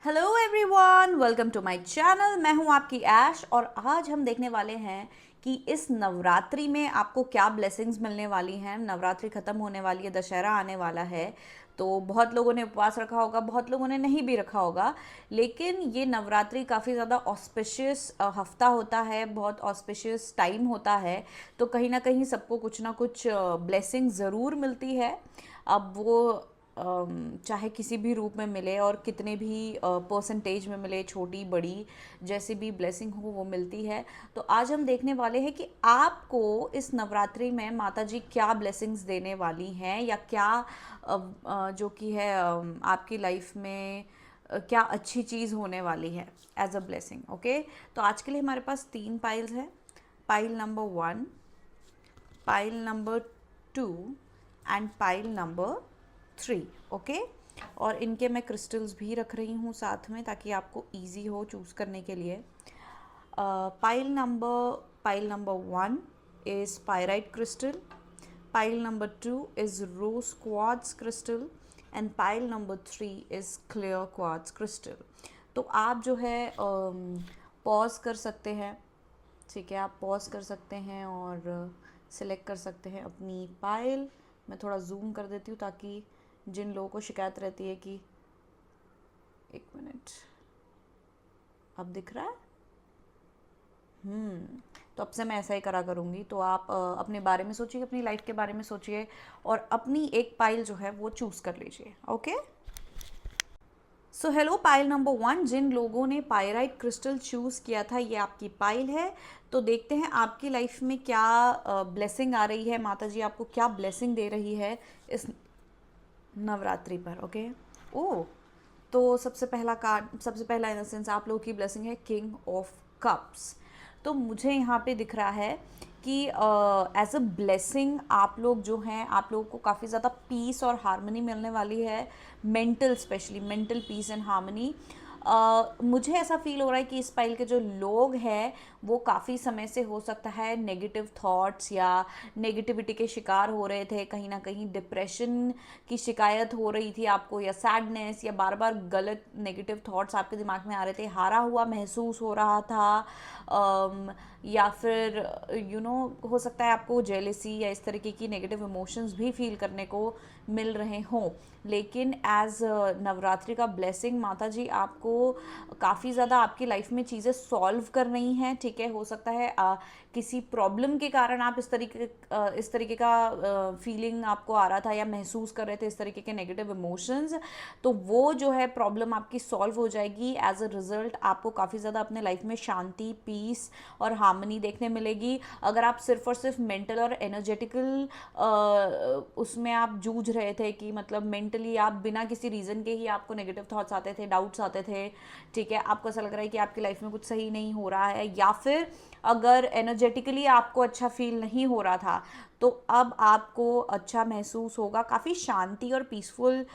Hello everyone, welcome to my channel. मैं हूं आपकी ऐश और आज हम देखने वाले हैं कि इस नवरात्रि में आपको क्या ब्लेसिंग्स मिलने वाली हैं। नवरात्रि ख़त्म होने वाली है, दशहरा आने वाला है। तो बहुत लोगों ने उपवास रखा होगा, बहुत लोगों ने नहीं भी रखा होगा, लेकिन ये नवरात्रि काफ़ी ज़्यादा ऑस्पिशियस हफ्ता होता है, बहुत ऑस्पिशियस टाइम होता है। तो कहीं ना कहीं सबको कुछ ना कुछ ब्लेसिंग ज़रूर मिलती है। अब वो चाहे किसी भी रूप में मिले और कितने भी परसेंटेज में मिले, छोटी बड़ी जैसी भी ब्लेसिंग हो वो मिलती है। तो आज हम देखने वाले हैं कि आपको इस नवरात्रि में माता जी क्या ब्लेसिंग्स देने वाली हैं, या क्या जो कि है आपकी लाइफ में क्या अच्छी चीज़ होने वाली है एज अ ब्लेसिंग। ओके, तो आज के लिए हमारे पास 3 पाइल्स हैं। Pile number 1, pile number 2 and pile number 3। Okay, और इनके मैं क्रिस्टल्स भी रख रही हूँ साथ में ताकि आपको इजी हो चूज़ करने के लिए। Pile number 1 is pyrite crystal, pile number 2 is rose quartz crystal and pile number 3 is clear quartz crystal। तो आप जो है पॉज कर सकते हैं, ठीक है, आप पॉज कर सकते हैं और सिलेक्ट कर सकते हैं अपनी पाइल। मैं थोड़ा जूम कर देती हूँ ताकि जिन लोगों को शिकायत रहती है कि एक मिनट, अब दिख रहा है। तो अब से मैं ऐसा ही करा करूँगी। तो आप अपने बारे में सोचिए, अपनी लाइफ के बारे में सोचिए और अपनी एक पाइल जो है वो चूज़ कर लीजिए। Okay, so hello pile number 1, जिन लोगों ने पायराइट क्रिस्टल चूज़ किया था ये आपकी पाइल है। तो देखते हैं आपकी लाइफ में क्या ब्लेसिंग आ रही है, माता जी आपको क्या ब्लेसिंग दे रही है इस नवरात्रि पर। ओके, ओह, तो सबसे पहला कार्ड, सबसे पहला इन द सेंस आप लोगों की ब्लेसिंग है किंग ऑफ कप्स। तो मुझे यहाँ पे दिख रहा है कि एज अ ब्लेसिंग आप लोग जो हैं, आप लोगों को काफ़ी ज़्यादा पीस और हार्मनी मिलने वाली है। Mental, specially mental peace and harmony. मुझे ऐसा फील हो रहा है कि इस पाइल के जो लोग हैं वो काफ़ी समय से हो सकता है नेगेटिव थॉट्स या नेगेटिविटी के शिकार हो रहे थे, कहीं ना कहीं डिप्रेशन की शिकायत हो रही थी आपको, या सैडनेस, या बार बार गलत नेगेटिव थॉट्स आपके दिमाग में आ रहे थे, हारा हुआ महसूस हो रहा था। या फिर हो सकता है आपको जेलेसी या इस तरीके की नेगेटिव इमोशंस भी फील करने को मिल रहे हों। लेकिन एज नवरात्रि का ब्लेसिंग माता जी आपको काफ़ी ज़्यादा आपकी लाइफ में चीज़ें सॉल्व कर रही हैं। ठीक है, हो सकता है किसी प्रॉब्लम के कारण आप इस तरीके का फीलिंग आपको आ रहा था या महसूस कर रहे थे इस तरीके के नेगेटिव इमोशंस। तो वो जो है प्रॉब्लम आपकी सॉल्व हो जाएगी। एज अ रिजल्ट आपको काफ़ी ज़्यादा अपने लाइफ में शांति, पीस और हार्मनी देखने मिलेगी। अगर आप सिर्फ और सिर्फ मेंटल और एनर्जेटिकल उसमें आप जूझ रहे थे कि मतलब मेंटली आप बिना किसी रीज़न के ही आपको नेगेटिव थॉट्स आते थे, डाउट्स आते थे, ठीक है, आपको ऐसा लग रहा है कि आपकी लाइफ में कुछ सही नहीं हो रहा है, या फिर अगर एनर्जेटिकली आपको अच्छा फील नहीं हो रहा था, तो अब आपको अच्छा महसूस होगा। काफ़ी शांति और पीसफुल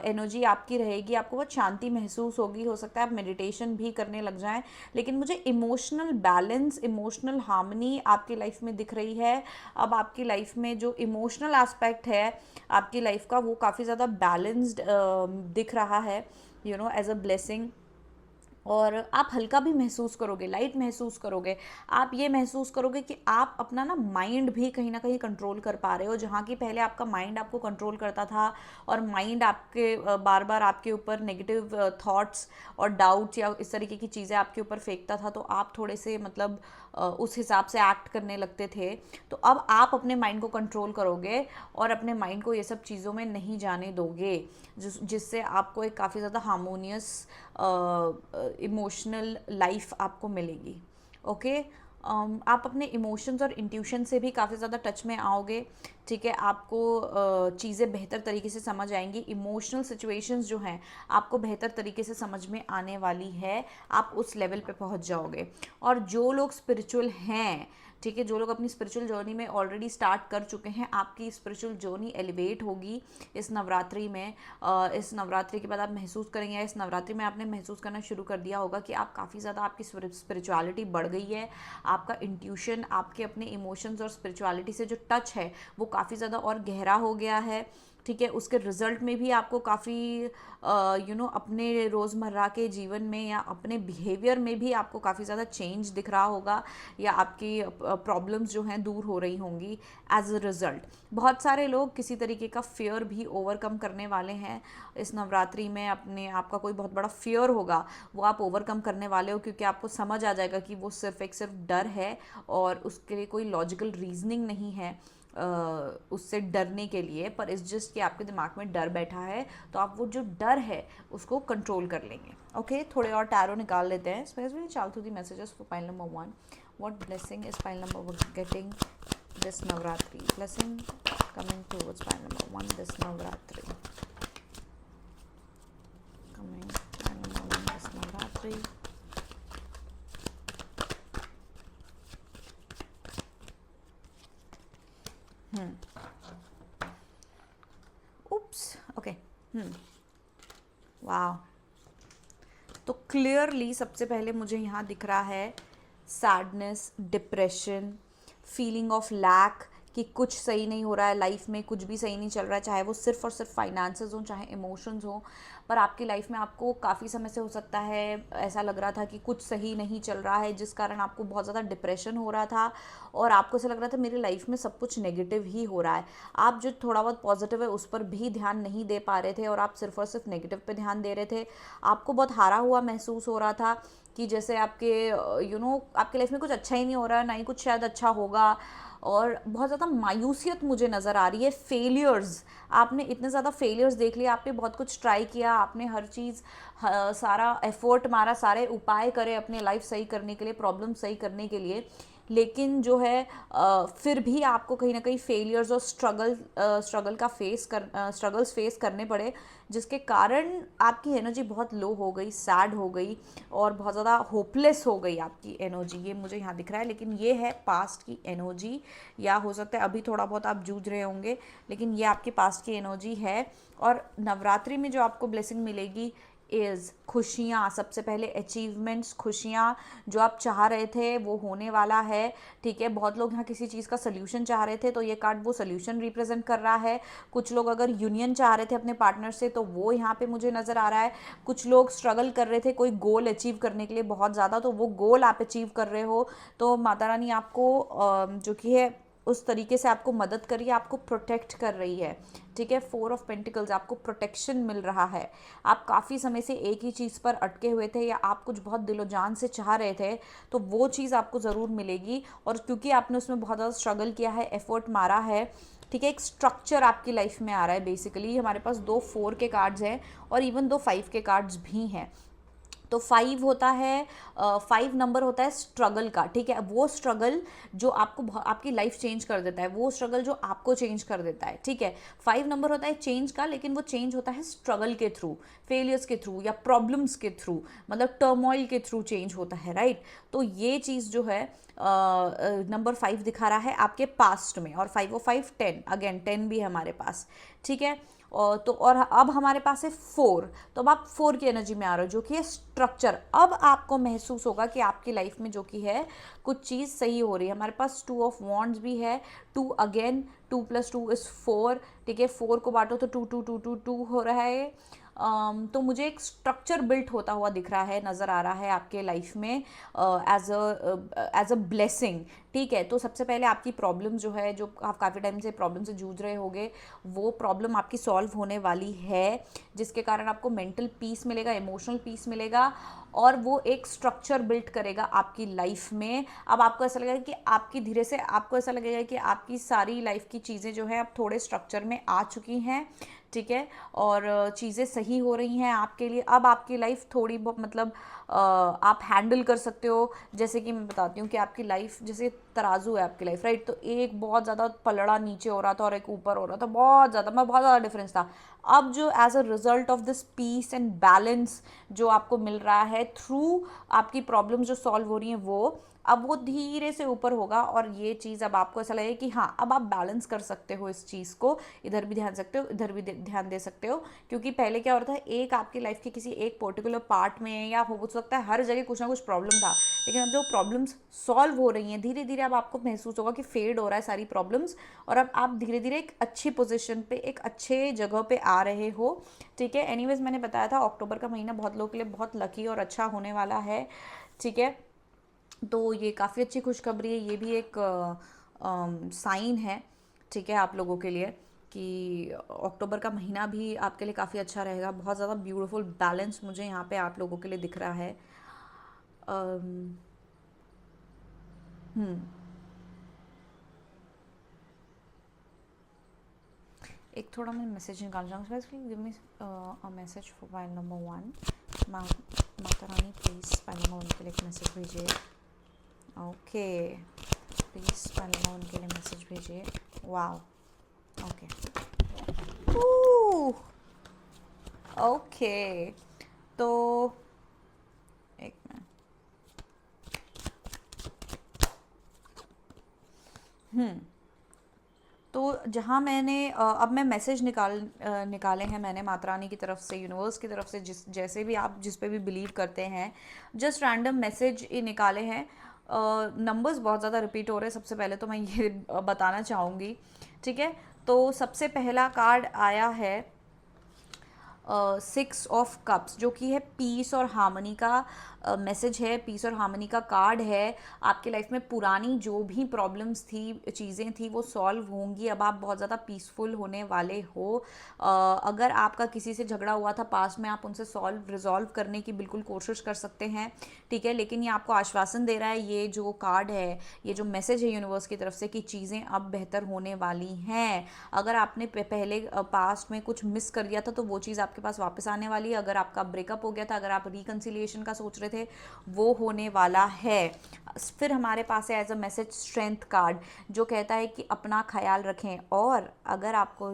एनर्जी आपकी रहेगी, आपको बहुत शांति महसूस होगी। हो सकता है आप मेडिटेशन भी करने लग जाएं। लेकिन मुझे इमोशनल बैलेंस, इमोशनल हार्मनी आपकी लाइफ में दिख रही है। अब आपकी लाइफ में जो इमोशनल एस्पेक्ट है आपकी लाइफ का वो काफ़ी ज़्यादा बैलेंस्ड दिख रहा है, एज अ ब्लेसिंग। और आप हल्का भी महसूस करोगे, लाइट महसूस करोगे। आप ये महसूस करोगे कि आप अपना ना माइंड भी कहीं ना कहीं कंट्रोल कर पा रहे हो, जहाँ की पहले आपका माइंड आपको कंट्रोल करता था और माइंड आपके बार बार आपके ऊपर नेगेटिव थॉट्स और डाउट्स या इस तरीके की चीज़ें आपके ऊपर फेंकता था। तो आप थोड़े से मतलब उस हिसाब से एक्ट करने लगते थे। तो अब आप अपने माइंड को कंट्रोल करोगे और अपने माइंड को ये सब चीज़ों में नहीं जाने दोगे, जिससे आपको एक काफ़ी ज़्यादा हार्मोनियस इमोशनल लाइफ आपको मिलेगी। ओके, आप अपने इमोशंस और इंट्यूशन से भी काफ़ी ज़्यादा टच में आओगे। ठीक है, आपको चीज़ें बेहतर तरीके से समझ आएंगी। इमोशनल सिचुएशंस जो हैं आपको बेहतर तरीके से समझ में आने वाली है, आप उस लेवल पे पहुंच जाओगे। और जो लोग स्पिरिचुअल हैं, ठीक है, जो लोग अपनी स्पिरिचुअल जर्नी में ऑलरेडी स्टार्ट कर चुके हैं, आपकी स्पिरिचुअल जर्नी एलिवेट होगी इस नवरात्रि में। इस नवरात्रि के बाद आप महसूस करेंगे, इस नवरात्रि में आपने महसूस करना शुरू कर दिया होगा कि आप काफ़ी ज़्यादा, आपकी स्पिरिचुअलिटी बढ़ गई है। आपका इंट्यूशन, आपके अपने इमोशंस और स्पिरिचुअलिटी से जो टच है वो काफ़ी ज़्यादा और गहरा हो गया है, ठीक है। उसके रिजल्ट में भी आपको काफ़ी अपने रोज़मर्रा के जीवन में या अपने बिहेवियर में भी आपको काफ़ी ज़्यादा चेंज दिख रहा होगा, या आपकी प्रॉब्लम्स जो हैं दूर हो रही होंगी एज अ रिज़ल्ट। बहुत सारे लोग किसी तरीके का फियर भी ओवरकम करने वाले हैं इस नवरात्रि में। अपने आपका कोई बहुत बड़ा फियर होगा वो आप ओवरकम करने वाले हो, क्योंकि आपको समझ आ जाएगा कि वो सिर्फ डर है और उसके लिए कोई लॉजिकल रीजनिंग नहीं है उससे डरने के लिए, पर इस जस्ट कि आपके दिमाग में डर बैठा है, तो आप वो जो डर है उसको कंट्रोल कर लेंगे। ओके, थोड़े और टैरो निकाल लेते हैं। स्पेशली चाल through the messages for pile number 1। What blessing is pile number 1 getting this Navratri? Blessing coming towards pile number 1 this Navratri. Coming pile number 1 this Navratri. Oops, okay. वाह, तो क्लियरली सबसे पहले मुझे यहाँ दिख रहा है sadness, depression, feeling of lack, कि कुछ सही नहीं हो रहा है लाइफ में, कुछ भी सही नहीं चल रहा है, चाहे वो सिर्फ और सिर्फ फाइनेंसेस हों, चाहे इमोशंस हों। पर आपकी लाइफ में आपको काफ़ी समय से हो सकता है ऐसा लग रहा था कि कुछ सही नहीं चल रहा है, जिस कारण आपको बहुत ज़्यादा डिप्रेशन हो रहा था और आपको ऐसा लग रहा था मेरी लाइफ में सब कुछ नेगेटिव ही हो रहा है। आप जो थोड़ा बहुत पॉजिटिव है उस पर भी ध्यान नहीं दे पा रहे थे और आप सिर्फ और सिर्फ नेगेटिव पे ध्यान दे रहे थे। आपको बहुत हारा हुआ महसूस हो रहा था कि जैसे आपके आपके लाइफ में कुछ अच्छा ही नहीं हो रहा है, ना ही कुछ शायद अच्छा होगा, और बहुत ज़्यादा मायूसियत मुझे नज़र आ रही है। फेलियर्स, आपने इतने ज़्यादा फेलियर्स देख लिया, आपने बहुत कुछ ट्राई किया, आपने हर चीज़ सारा एफर्ट मारा, सारे उपाय करे अपने लाइफ सही करने के लिए, प्रॉब्लम सही करने के लिए, लेकिन जो है फिर भी आपको कहीं ना कहीं फेलियर्स और स्ट्रगल का स्ट्रगल्स फेस करने पड़े, जिसके कारण आपकी एनर्जी बहुत लो हो गई, सैड हो गई और बहुत ज़्यादा होपलेस हो गई आपकी एनर्जी। ये मुझे यहाँ दिख रहा है, लेकिन ये है पास्ट की एनर्जी, या हो सकता है अभी थोड़ा बहुत आप जूझ रहे होंगे, लेकिन ये आपके पास्ट की एनर्जी है। और नवरात्रि में जो आपको ब्लेसिंग मिलेगी इज़ खुशियाँ। सबसे पहले अचीवमेंट्स, खुशियाँ, जो आप चाह रहे थे वो होने वाला है, ठीक है। बहुत लोग यहाँ किसी चीज़ का सल्यूशन चाह रहे थे, तो ये कार्ड वो सल्यूशन रिप्रेजेंट कर रहा है। कुछ लोग अगर यूनियन चाह रहे थे अपने पार्टनर से, तो वो यहाँ पे मुझे नज़र आ रहा है। कुछ लोग स्ट्रगल कर रहे थे कोई गोल अचीव करने के लिए बहुत ज़्यादा, तो वो गोल आप अचीव कर रहे हो, तो माता रानी आपको जो कि है उस तरीके से आपको मदद कर रही है, आपको प्रोटेक्ट कर रही है, ठीक है। 4 ऑफ पेंटिकल्स, आपको प्रोटेक्शन मिल रहा है। आप काफ़ी समय से एक ही चीज़ पर अटके हुए थे, या आप कुछ बहुत दिलो जान से चाह रहे थे, तो वो चीज़ आपको ज़रूर मिलेगी। और क्योंकि आपने उसमें बहुत ज़्यादा स्ट्रगल किया है, एफर्ट मारा है, ठीक है, एक स्ट्रक्चर आपकी लाइफ में आ रहा है। बेसिकली हमारे पास 2 4 के कार्ड्स हैं और इवन 2 5 के कार्ड्स भी हैं। तो 5 होता है, 5 नंबर होता है स्ट्रगल का, ठीक है। वो स्ट्रगल जो आपको आपकी लाइफ चेंज कर देता है, वो स्ट्रगल जो आपको चेंज कर देता है, ठीक है। 5 नंबर होता है चेंज का, लेकिन वो चेंज होता है स्ट्रगल के थ्रू, फेलियर्स के थ्रू, या प्रॉब्लम्स के थ्रू, मतलब टर्मोइल के थ्रू चेंज होता है, राइट। तो ये चीज़ जो है नंबर 5 दिखा रहा है आपके पास्ट में, और 5 और 5 10, अगेन 10 भी है हमारे पास, ठीक है। और अब हमारे पास है 4, तो अब आप 4 की एनर्जी में आ रहे हो, जो कि है स्ट्रक्चर। अब आपको महसूस होगा कि आपकी लाइफ में जो कि है कुछ चीज़ सही हो रही है। हमारे पास 2 ऑफ वॉन्ड्स भी है, 2 अगेन, 2 + 2 = 4, ठीक है। 4 को बांटो तो 2 2 2 2 2 हो रहा है। तो मुझे एक स्ट्रक्चर बिल्ट होता हुआ दिख रहा है, नज़र आ रहा है आपके लाइफ में एज अ ब्लेसिंग, ठीक है। तो सबसे पहले आपकी प्रॉब्लम जो है, जो आप काफ़ी टाइम से प्रॉब्लम से जूझ रहे होगे, वो प्रॉब्लम आपकी सॉल्व होने वाली है, जिसके कारण आपको मेंटल पीस मिलेगा, इमोशनल पीस मिलेगा, और वो एक स्ट्रक्चर बिल्ट करेगा आपकी लाइफ में। अब आपको ऐसा लगेगा कि आपकी धीरे से आपको ऐसा लगेगा कि आपकी सारी लाइफ की चीज़ें जो है अब थोड़े स्ट्रक्चर में आ चुकी हैं, ठीक है, और चीज़ें सही हो रही हैं आपके लिए। अब आपकी लाइफ थोड़ी बहुत मतलब आप हैंडल कर सकते हो। जैसे कि मैं बताती हूँ कि आपकी लाइफ जैसे तराजू है आपकी लाइफ, राइट। तो एक बहुत ज़्यादा पलड़ा नीचे हो रहा था और एक ऊपर हो रहा था, बहुत ज़्यादा डिफरेंस था। अब जो as a result of this peace and balance जो आपको मिल रहा है थ्रू आपकी प्रॉब्लम जो सॉल्व हो रही हैं, वो अब वो धीरे से ऊपर होगा, और ये चीज़ अब आपको ऐसा लगे कि हाँ, अब आप बैलेंस कर सकते हो इस चीज़ को, इधर भी ध्यान सकते हो, इधर भी ध्यान दे सकते हो। क्योंकि पहले क्या हो रहा था, एक आपकी लाइफ के किसी एक पर्टिकुलर पार्ट में, या हो सकता है हर जगह कुछ ना कुछ प्रॉब्लम था, लेकिन अब जो प्रॉब्लम्स सॉल्व हो रही हैं, धीरे धीरे अब आपको महसूस होगा कि फेड हो रहा है सारी प्रॉब्लम्स, और अब आप धीरे धीरे एक अच्छी पोजीशन पे, एक अच्छे जगह पे आ रहे हो, ठीक है। एनीवेज मैंने बताया था अक्टूबर का महीना बहुत लोगों के लिए बहुत लकी और अच्छा होने वाला है, ठीक है। तो ये काफ़ी अच्छी खुशखबरी है, ये भी एक साइन है, ठीक है, आप लोगों के लिए कि अक्टूबर का महीना भी आपके लिए काफ़ी अच्छा रहेगा। बहुत ज़्यादा ब्यूटीफुल बैलेंस मुझे यहाँ पे आप लोगों के लिए दिख रहा है। अम, हम्म एक थोड़ा मैं मैसेज निकाल चाहूँगा, give me a message for file number 1। Mata Rani please file number 1 के लिए एक मैसेज भेजिए। ओके, प्लीज़ फाइल नंबर 1 के लिए मैसेज भेजिए। वाओ, ओके, ओके, तो एक मिनट। तो जहाँ मैंने अब मैं मैसेज निकाले हैं मैंने माता रानी की तरफ से, यूनिवर्स की तरफ से, जैसे भी आप जिस पे भी बिलीव करते हैं, जस्ट रैंडम मैसेज ही निकाले हैं। नंबर्स बहुत ज़्यादा रिपीट हो रहे हैं। सबसे पहले तो मैं ये बताना चाहूँगी, ठीक है। तो सबसे पहला कार्ड आया है 6 ऑफ कप्स, जो कि है पीस और हार्मनी का मैसेज है, पीस और हार्मनी का कार्ड है। आपके लाइफ में पुरानी जो भी प्रॉब्लम्स थी, चीज़ें थी, वो सॉल्व होंगी। अब आप बहुत ज़्यादा पीसफुल होने वाले हो। अगर आपका किसी से झगड़ा हुआ था पास्ट में, आप उनसे रिजॉल्व करने की बिल्कुल कोशिश कर सकते हैं, ठीक है। लेकिन ये आपको आश्वासन दे रहा है, ये जो कार्ड है, ये जो मैसेज है यूनिवर्स की तरफ से, कि चीज़ें अब बेहतर होने वाली हैं। अगर आपने पहले पास्ट में कुछ मिस कर दिया था, तो वो चीज़ आपके पास वापस आने वाली है। अगर आपका ब्रेकअप हो गया था, अगर आप रिकन्सिलिएशन का सोच रहे थे, वो होने वाला है। फिर हमारे पास है as a message strength card, जो कहता है कि अपना ख्याल रखें। और अगर आपको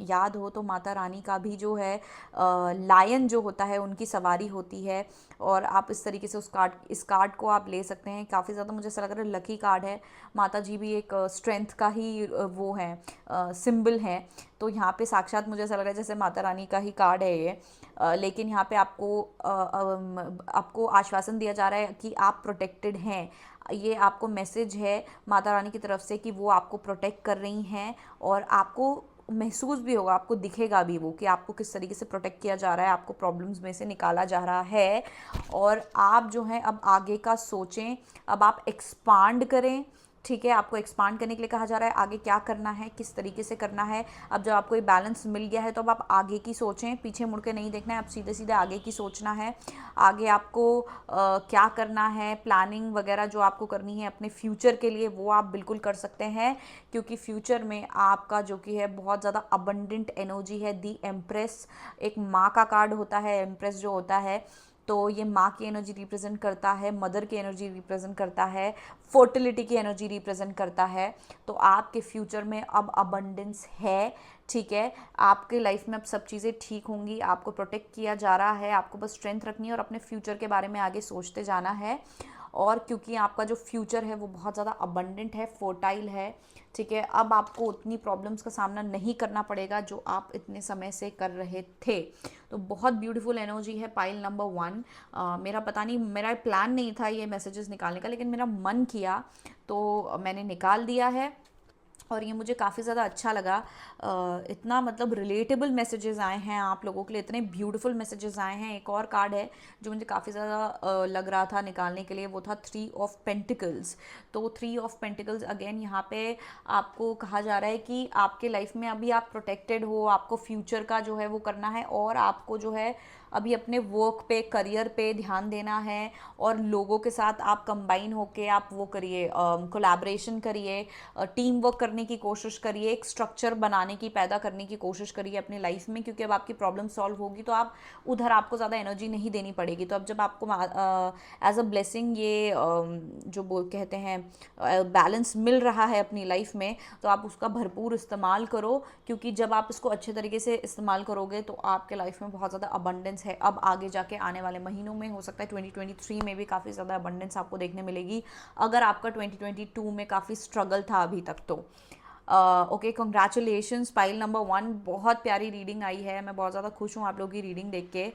याद हो तो माता रानी का भी जो है लायन जो होता है, उनकी सवारी होती है, और आप इस तरीके से इस कार्ड को आप ले सकते हैं। काफ़ी ज़्यादा मुझे ऐसा लग रहा है लकी कार्ड है। माता जी भी एक स्ट्रेंथ का ही वो है, सिंबल है। तो यहाँ पे साक्षात मुझे ऐसा लग रहा है जैसे माता रानी का ही कार्ड है ये। लेकिन यहाँ पे आपको आश्वासन दिया जा रहा है कि आप प्रोटेक्टेड हैं। ये आपको मैसेज है माता रानी की तरफ से कि वो आपको प्रोटेक्ट कर रही हैं, और आपको महसूस भी होगा, आपको दिखेगा भी वो कि आपको किस तरीके से प्रोटेक्ट किया जा रहा है, आपको प्रॉब्लम्स में से निकाला जा रहा है। और आप जो हैं अब आगे का सोचें, अब आप एक्सपांड करें, ठीक है। आपको एक्सपांड करने के लिए कहा जा रहा है, आगे क्या करना है, किस तरीके से करना है। अब जब आपको ये बैलेंस मिल गया है, तो अब आप आगे की सोचें, पीछे मुड़ के नहीं देखना है, आप सीधे सीधे आगे की सोचना है। आगे आपको क्या करना है, प्लानिंग वगैरह जो आपको करनी है अपने फ्यूचर के लिए, वो आप बिल्कुल कर सकते हैं। क्योंकि फ्यूचर में आपका जो कि है बहुत ज़्यादा अबंडेंट एनर्जी है। दी एम्प्रेस एक माँ का कार्ड होता है, एम्प्रेस जो होता है, तो ये माँ की एनर्जी रिप्रेजेंट करता है, मदर की एनर्जी रिप्रेजेंट करता है, फर्टिलिटी की एनर्जी रिप्रेजेंट करता है। तो आपके फ्यूचर में अब अबंडेंस है, ठीक है। आपके लाइफ में अब सब चीज़ें ठीक होंगी, आपको प्रोटेक्ट किया जा रहा है। आपको बस स्ट्रेंथ रखनी है और अपने फ्यूचर के बारे में आगे सोचते जाना है। और क्योंकि आपका जो फ्यूचर है वो बहुत ज़्यादा अबंडेंट है, फर्टाइल है, ठीक है। अब आपको उतनी प्रॉब्लम्स का सामना नहीं करना पड़ेगा जो आप इतने समय से कर रहे थे। तो बहुत ब्यूटीफुल एनर्जी है पाइल नंबर 1। मेरा पता नहीं, मेरा प्लान नहीं था ये मैसेजेस निकालने का, लेकिन मेरा मन किया तो मैंने निकाल दिया है। और ये मुझे काफ़ी ज़्यादा अच्छा लगा। इतना मतलब रिलेटेबल मैसेजेस आए हैं आप लोगों के लिए, इतने ब्यूटीफुल मैसेजेस आए हैं। एक और कार्ड है जो मुझे काफ़ी ज़्यादा लग रहा था निकालने के लिए, वो था 3 ऑफ पेंटिकल्स। तो 3 ऑफ पेंटिकल्स अगेन यहाँ पे आपको कहा जा रहा है कि आपके लाइफ में अभी आप प्रोटेक्टेड हो, आपको फ्यूचर का जो है वो करना है, और आपको जो है अभी अपने वर्क पे, करियर पे ध्यान देना है। और लोगों के साथ आप कंबाइन होके आप वो करिए, कोलैबोरेशन करिए, टीम वर्क करने की कोशिश करिए, एक स्ट्रक्चर बनाने की, पैदा करने की कोशिश करिए अपने लाइफ में। क्योंकि अब आपकी प्रॉब्लम सॉल्व होगी तो आप उधर आपको ज़्यादा एनर्जी नहीं देनी पड़ेगी। तो अब जब आपको एज अ ब्लेसिंग ये जो कहते हैं बैलेंस मिल रहा है अपनी लाइफ में, तो आप उसका भरपूर इस्तेमाल करो। क्योंकि जब आप इसको अच्छे तरीके से इस्तेमाल करोगे तो आपके लाइफ में बहुत ज़्यादा अबंडेंस है। अब आगे जाके आने वाले महीनों में हो सकता है 2023 में भी काफ़ी ज़्यादा अबंडेंस आपको देखने मिलेगी, अगर आपका 2022 में काफ़ी स्ट्रगल था अभी तक तो। ओके, कॉन्ग्रेचुलेशंस पाइल नंबर 1, बहुत प्यारी रीडिंग आई है, मैं बहुत ज़्यादा खुश हूँ आप लोगों की रीडिंग देख के।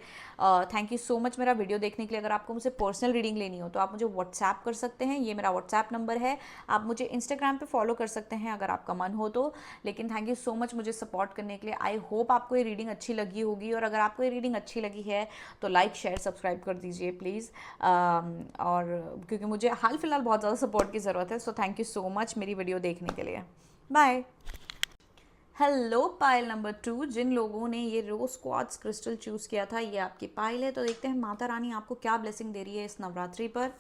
थैंक यू सो मच मेरा वीडियो देखने के लिए। अगर आपको मुझसे पर्सनल रीडिंग लेनी हो तो आप मुझे व्हाट्सएप कर सकते हैं, ये मेरा व्हाट्सएप नंबर है। आप मुझे इंस्टाग्राम पे फॉलो कर सकते हैं अगर आपका मन हो तो। लेकिन थैंक यू सो मच मुझे सपोर्ट करने के लिए। आई होप आपको ये रीडिंग अच्छी लगी होगी, और अगर आपको ये रीडिंग अच्छी लगी है तो लाइक शेयर सब्सक्राइब कर दीजिए प्लीज़। और क्योंकि मुझे हाल फिलहाल बहुत ज़्यादा सपोर्ट की ज़रूरत है। So thank you so much मेरी वीडियो देखने के लिए। बाय। हेलो पाइल नंबर 2, जिन लोगों ने ये रोज क्वार्ट्ज क्रिस्टल चूज़ किया था, ये आपकी पाइल है। तो देखते हैं माता रानी आपको क्या ब्लेसिंग दे रही है इस नवरात्रि पर।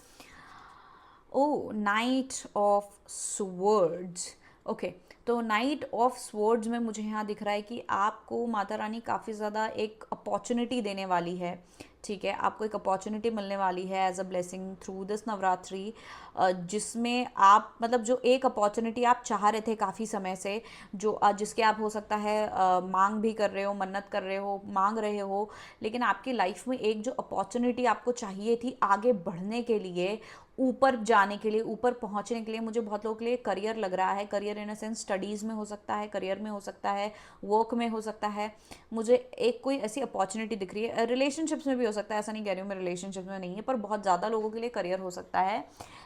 ओ, नाइट ऑफ स्वर्ड्स। ओके, तो नाइट ऑफ स्वर्ड्स में मुझे यहाँ दिख रहा है कि आपको माता रानी काफ़ी ज़्यादा एक अपॉर्चुनिटी देने वाली है। ठीक है, आपको एक अपॉर्चुनिटी मिलने वाली है as a blessing through this Navratri, जिसमें आप मतलब जो एक अपॉर्चुनिटी आप चाह रहे थे काफ़ी समय से, जो जिसके आप हो सकता है मांग भी कर रहे हो, मन्नत कर रहे हो, मांग रहे हो, लेकिन आपकी लाइफ में एक जो अपॉर्चुनिटी आपको चाहिए थी आगे बढ़ने के लिए, ऊपर जाने के लिए, ऊपर पहुंचने के लिए, मुझे बहुत लोगों के लिए करियर लग रहा है। Career in a sense studies में हो सकता है, करियर में हो सकता है, वर्क में हो सकता है। मुझे एक कोई ऐसी अपॉर्चुनिटी दिख रही है। रिलेशनशिप्स में भी हो सकता है, ऐसा नहीं कह रही हूँ मैं रिलेशनशिप्स में नहीं है, पर बहुत ज़्यादा लोगों के लिए करियर हो सकता है।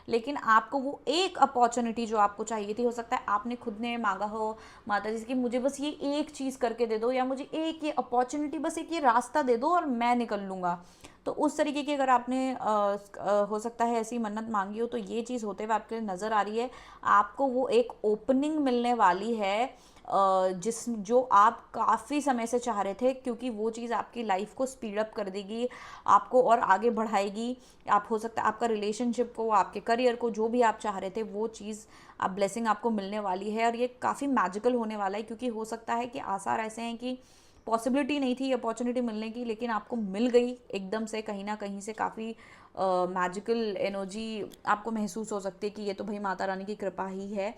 लेकिन आपको वो एक अपॉर्चुनिटी जो आपको चाहिए थी, हो सकता है आपने खुद ने मांगा हो माता जी से कि मुझे बस ये एक चीज़ करके दे दो, या मुझे एक ये अपॉर्चुनिटी, बस एक ये रास्ता दे दो और मैं निकल लूँगा। तो उस तरीके की अगर आपने हो सकता है ऐसी मन्नत मांगी हो, तो ये चीज़ होते हुए आपके लिए नज़र आ रही है। आपको वो एक ओपनिंग मिलने वाली है जिस जो आप काफ़ी समय से चाह रहे थे, क्योंकि वो चीज़ आपकी लाइफ को स्पीड अप कर देगी, आपको और आगे बढ़ाएगी। आप हो सकता है आपका रिलेशनशिप को, आपके करियर को, जो भी आप चाह रहे थे वो चीज़ आप ब्लेसिंग आपको मिलने वाली है। और ये काफ़ी मैजिकल होने वाला है, क्योंकि हो सकता है कि आसार ऐसे हैं कि पॉसिबिलिटी नहीं थी अपॉर्चुनिटी मिलने की, लेकिन आपको मिल गई एकदम से, कहीं ना कहीं से काफ़ी मैजिकल एनर्जी आपको महसूस हो सकती है कि ये तो भाई माता रानी की कृपा ही है।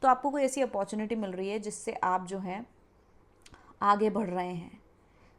तो आपको कोई ऐसी अपॉर्चुनिटी मिल रही है जिससे आप जो है आगे बढ़ रहे हैं।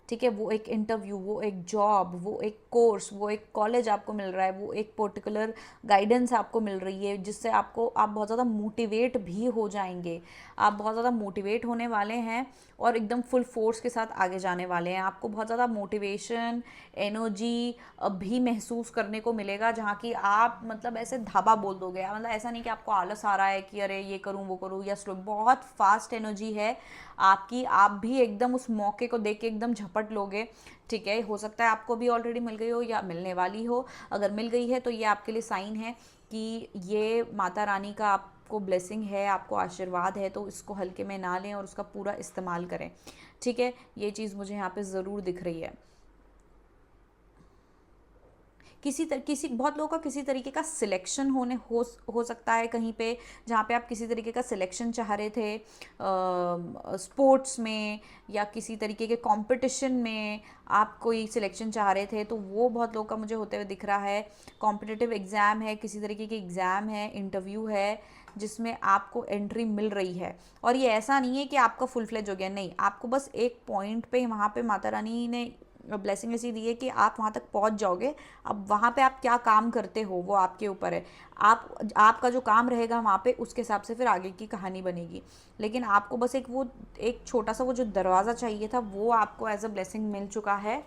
ठीक है, वो एक इंटरव्यू, वो एक जॉब, वो एक कोर्स, वो एक कॉलेज आपको मिल रहा है, वो एक पर्टिकुलर गाइडेंस आपको मिल रही है, जिससे आपको आप बहुत ज़्यादा मोटिवेट भी हो जाएंगे। आप बहुत ज़्यादा मोटिवेट होने वाले हैं और एकदम फुल फोर्स के साथ आगे जाने वाले हैं। आपको बहुत ज़्यादा मोटिवेशन, एनर्जी भी महसूस करने को मिलेगा, जहाँ की आप मतलब ऐसे धाबा बोल दोगे। मतलब ऐसा नहीं कि आपको आलस आ रहा है कि अरे ये करूँ वो करूँ, या स्लो, बहुत फास्ट एनर्जी है आपकी। आप भी एकदम उस मौके को देख के एकदम झपट लोगे। ठीक है, हो सकता है आपको भी ऑलरेडी मिल गई हो या मिलने वाली हो। अगर मिल गई है तो ये आपके लिए साइन है कि ये माता रानी का आपको ब्लेसिंग है, आपको आशीर्वाद है। तो इसको हल्के में ना लें और उसका पूरा इस्तेमाल करें। ठीक है, ये चीज़ मुझे यहाँ पे ज़रूर दिख रही है। किसी बहुत लोगों का किसी तरीके का सिलेक्शन हो सकता है कहीं पे, जहाँ पे आप किसी तरीके का सिलेक्शन चाह रहे थे स्पोर्ट्स में, या किसी तरीके के कंपटीशन में आप कोई सिलेक्शन चाह रहे थे, तो वो बहुत लोगों का मुझे होते हुए दिख रहा है। कॉम्पिटिटिव एग्ज़ाम है, किसी तरीके की एग्ज़ाम है, इंटरव्यू है, जिसमें आपको एंट्री मिल रही है। और ये ऐसा नहीं है कि आपका फुल फ्लेज हो गया, नहीं, आपको बस एक पॉइंट पे वहाँ पे माता रानी ने ब्लेसिंग ऐसी दी है कि आप वहाँ तक पहुँच जाओगे। अब वहाँ पे आप क्या काम करते हो वो आपके ऊपर है। आपका जो काम रहेगा वहाँ पे, उसके हिसाब से फिर आगे की कहानी बनेगी। लेकिन आपको बस एक छोटा सा वो जो दरवाज़ा चाहिए था, वो आपको एज अ ब्लेसिंग मिल चुका है,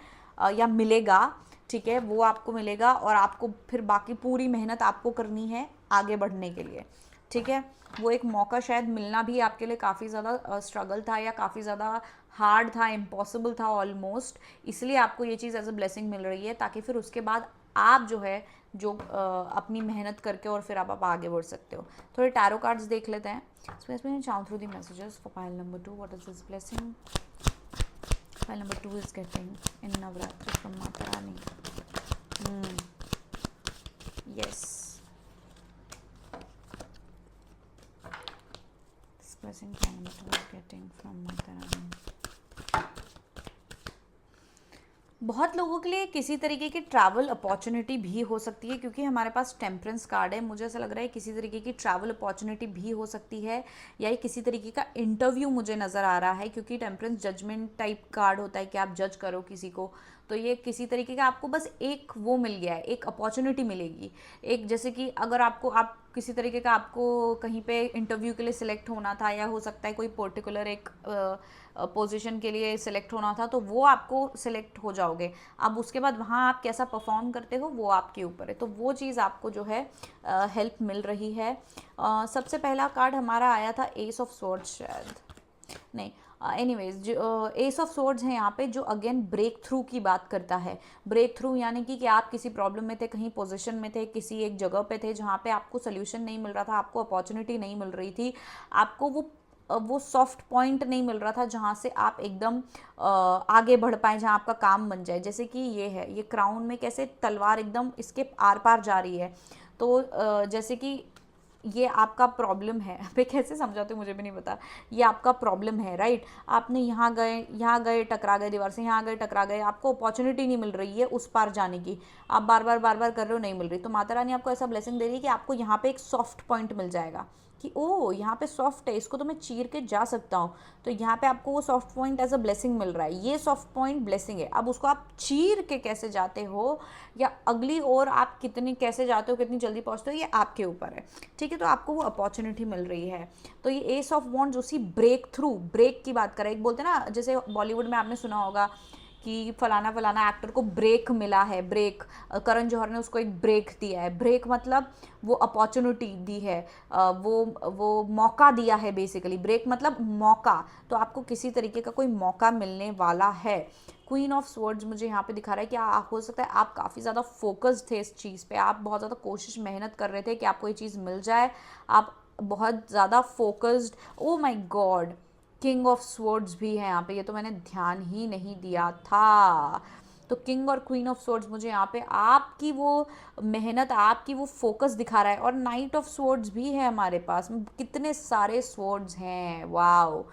या मिलेगा। ठीक है, वो आपको मिलेगा, और आपको फिर बाकी पूरी मेहनत आपको करनी है आगे बढ़ने के लिए। ठीक है, वो एक मौका शायद मिलना भी आपके लिए काफ़ी ज़्यादा स्ट्रगल था, या काफ़ी ज़्यादा हार्ड था, इम्पॉसिबल था ऑलमोस्ट। इसलिए आपको ये चीज़ एज अ ब्लेसिंग मिल रही है, ताकि फिर उसके बाद आप जो है अपनी मेहनत करके और फिर आप आगे बढ़ सकते हो। थोड़े टैरो कार्ड्स देख लेते हैं। इसमें churn through the messages for pile number 2, what is this blessing pile number 2 is getting in Navratri from Mata Rani. Yes, blessing is getting from Mata Rani। बहुत लोगों के लिए किसी तरीके की ट्रैवल अपॉर्चुनिटी भी हो सकती है, क्योंकि हमारे पास टेम्परेंस कार्ड है। मुझे ऐसा लग रहा है किसी तरीके की ट्रैवल अपॉर्चुनिटी भी हो सकती है, या ये किसी तरीके का इंटरव्यू मुझे नज़र आ रहा है, क्योंकि टेम्परेंस जजमेंट टाइप कार्ड होता है कि आप जज करो किसी को। तो ये किसी तरीके का आपको बस एक वो मिल गया है, एक अपॉर्चुनिटी मिलेगी। एक जैसे कि अगर आप किसी तरीके का आपको कहीं पे इंटरव्यू के लिए सिलेक्ट होना था, या हो सकता है कोई पर्टिकुलर एक पोजीशन के लिए सिलेक्ट होना था, तो वो आपको सिलेक्ट हो जाओगे। अब उसके बाद वहाँ आप कैसा परफॉर्म करते हो वो आपके ऊपर है, तो वो चीज़ आपको जो है हेल्प मिल रही है। सबसे पहला कार्ड हमारा आया था एस ऑफ स्वॉर्ड्स, शायद नहीं, एनीवेज जो एस ऑफ स्वॉर्ड्स है यहाँ पे, जो अगेन ब्रेक थ्रू की बात करता है। ब्रेक थ्रू यानी कि आप किसी प्रॉब्लम में थे, कहीं पोजीशन में थे, किसी एक जगह पे थे जहाँ पे आपको सोल्यूशन नहीं मिल रहा था, आपको अपॉर्चुनिटी नहीं मिल रही थी, आपको वो सॉफ्ट पॉइंट नहीं मिल रहा था जहाँ से आप एकदम आगे बढ़ पाए, जहाँ आपका काम बन जाए। जैसे कि ये है, ये क्राउन में कैसे तलवार एकदम इसके आर पार जा रही है, तो जैसे कि ये आपका प्रॉब्लम है। मैं कैसे समझाती हूँ मुझे भी नहीं पता। ये आपका प्रॉब्लम है, राइट। आपने यहाँ गए टकरा गए दीवार से, यहाँ गए टकरा गए, आपको अपॉर्चुनिटी नहीं मिल रही है उस पार जाने की, आप बार बार कर रहे हो, नहीं मिल रही। तो माता रानी आपको ऐसा ब्लेसिंग दे रही है कि आपको यहाँ पे एक सॉफ्ट पॉइंट मिल जाएगा कि ओ यहाँ पे सॉफ्ट है, इसको तो मैं चीर के जा सकता हूँ। तो यहाँ पे आपको वो soft point as a blessing मिल रहा है, ये सॉफ्ट पॉइंट ब्लेसिंग है। अब उसको आप चीर के कैसे जाते हो, या अगली ओर आप कितनी कैसे जाते हो, कितनी जल्दी पहुँचते हो, ये आपके ऊपर है, ठीक है। तो आपको वो अपॉर्चुनिटी मिल रही है। तो ये एस ऑफ वॉन्ड्स उसी ब्रेक थ्रू, ब्रेक की बात करें। एक बोलते हैं ना, जैसे बॉलीवुड में आपने सुना होगा कि फलाना फलाना एक्टर को ब्रेक मिला है, ब्रेक, करण जौहर ने उसको एक ब्रेक दिया है। ब्रेक मतलब वो अपॉर्चुनिटी दी है, वो मौका दिया है बेसिकली। ब्रेक मतलब मौका, तो आपको किसी तरीके का कोई मौका मिलने वाला है। क्वीन ऑफ स्वॉर्ड्स मुझे यहाँ पे दिखा रहा है कि हो सकता है आप काफ़ी ज़्यादा फोकस्ड थे इस चीज़ पे, आप बहुत ज़्यादा कोशिश मेहनत कर रहे थे कि आपको ये चीज़ मिल जाए, आप बहुत ज़्यादा focused. O my God, king of swords भी है यहाँ पे, ये तो मैंने ध्यान ही नहीं दिया था। तो किंग और क्वीन ऑफ स्वॉर्ड्स मुझे यहाँ पे आपकी वो मेहनत, आपकी वो फोकस दिखा रहा है। और नाइट ऑफ स्वॉर्ड्स भी है हमारे पास, कितने सारे स्वॉर्ड्स हैं, वाओ।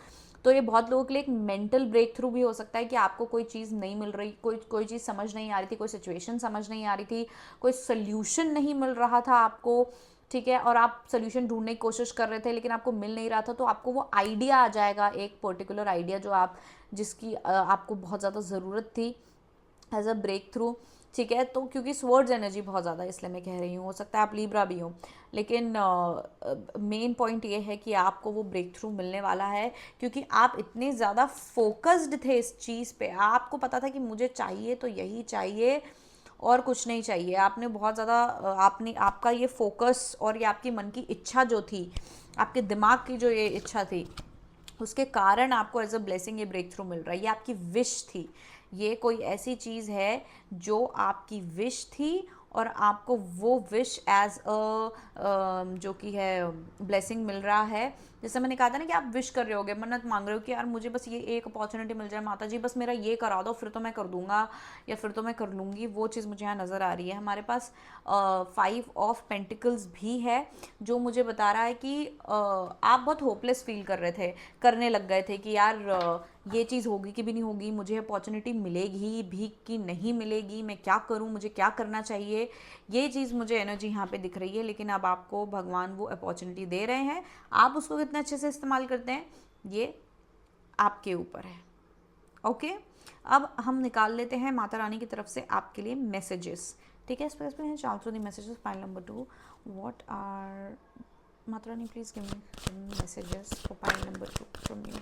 तो ये बहुत लोगों के लिए एक मेंटल ब्रेक थ्रू भी हो सकता है कि आपको कोई चीज़ नहीं मिल रही, कोई चीज़ समझ नहीं आ रही थी, कोई सिचुएशन समझ नहीं आ रही थी, कोई सोल्यूशन नहीं मिल रहा था आपको, ठीक है। और आप सोल्यूशन ढूंढने की कोशिश कर रहे थे लेकिन आपको मिल नहीं रहा था, तो आपको वो आइडिया आ जाएगा, एक पर्टिकुलर आइडिया जो जिसकी आपको बहुत ज़्यादा ज़रूरत थी एज अ ब्रेक थ्रू, ठीक है। तो क्योंकि स्वर्ड्स एनर्जी बहुत ज़्यादा, इसलिए मैं कह रही हूँ, हो सकता है आप लीब्रा भी हो, लेकिन मेन पॉइंट ये है कि आपको वो ब्रेक थ्रू मिलने वाला है, क्योंकि आप इतने ज़्यादा फोकस्ड थे इस चीज़ पे। आपको पता था कि मुझे चाहिए तो यही चाहिए और कुछ नहीं चाहिए। आपने बहुत ज़्यादा आपका ये फोकस और ये आपकी मन की इच्छा जो थी, आपके दिमाग की जो ये इच्छा थी, उसके कारण आपको एज अ ब्लेसिंग ये ब्रेक थ्रू मिल रहा है। ये आपकी विश थी, ये कोई ऐसी चीज़ है जो आपकी विश थी, और आपको वो विश एज जो कि है ब्लेसिंग मिल रहा है। जैसे मैंने कहा था ना कि आप विश कर रहे होगे, मन्नत मांग रहे हो कि यार मुझे बस ये एक अपॉर्चुनिटी मिल जाए माता जी, बस मेरा ये करा दो, फिर तो मैं कर दूंगा या फिर तो मैं कर लूँगी। वो चीज़ मुझे यहाँ नज़र आ रही है। हमारे पास 5 ऑफ पेंटिकल्स भी है, जो मुझे बता रहा है कि आप बहुत होपलेस फील कर रहे थे, करने लग गए थे कि यार ये चीज़ होगी कि भी नहीं होगी, मुझे अपॉर्चुनिटी मिलेगी भी कि नहीं मिलेगी, मैं क्या करूं, मुझे क्या करना चाहिए। ये चीज़ मुझे एनर्जी यहाँ पे दिख रही है। लेकिन अब आपको भगवान वो अपॉर्चुनिटी दे रहे हैं, आप उसको कितने अच्छे से इस्तेमाल करते हैं ये आपके ऊपर है। ओके, अब हम निकाल लेते हैं माता रानी की तरफ से आपके लिए मैसेजेस, ठीक है। चाल through the messages, pile number 2, what are Mata Rani, please give me messages for pile number 2 from you.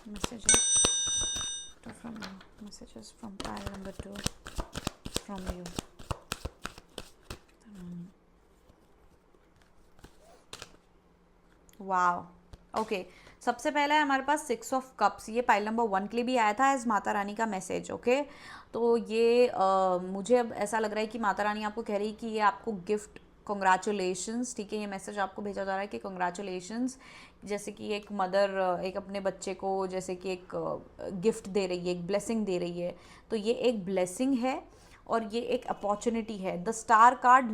Messages from you. Messages from pile number 2 from you. Wow, okay. सबसे पहला है हमारे पास 6 ऑफ कप्स, ये पाइल नंबर 1 के लिए भी आया था एज माता रानी का मैसेज, ओके। तो ये मुझे अब ऐसा लग रहा है कि माता रानी आपको कह रही है कि ये आपको गिफ्ट, कॉन्ग्रेचुलेशंस, ठीक है। ये मैसेज आपको भेजा जा रहा है कि कॉन्ग्रेचुलेशंस, जैसे कि एक मदर एक अपने बच्चे को जैसे कि एक गिफ्ट दे रही है, एक ब्लेसिंग दे रही है। तो ये एक ब्लेसिंग है और ये एक अपॉर्चुनिटी है। द स्टार कार्ड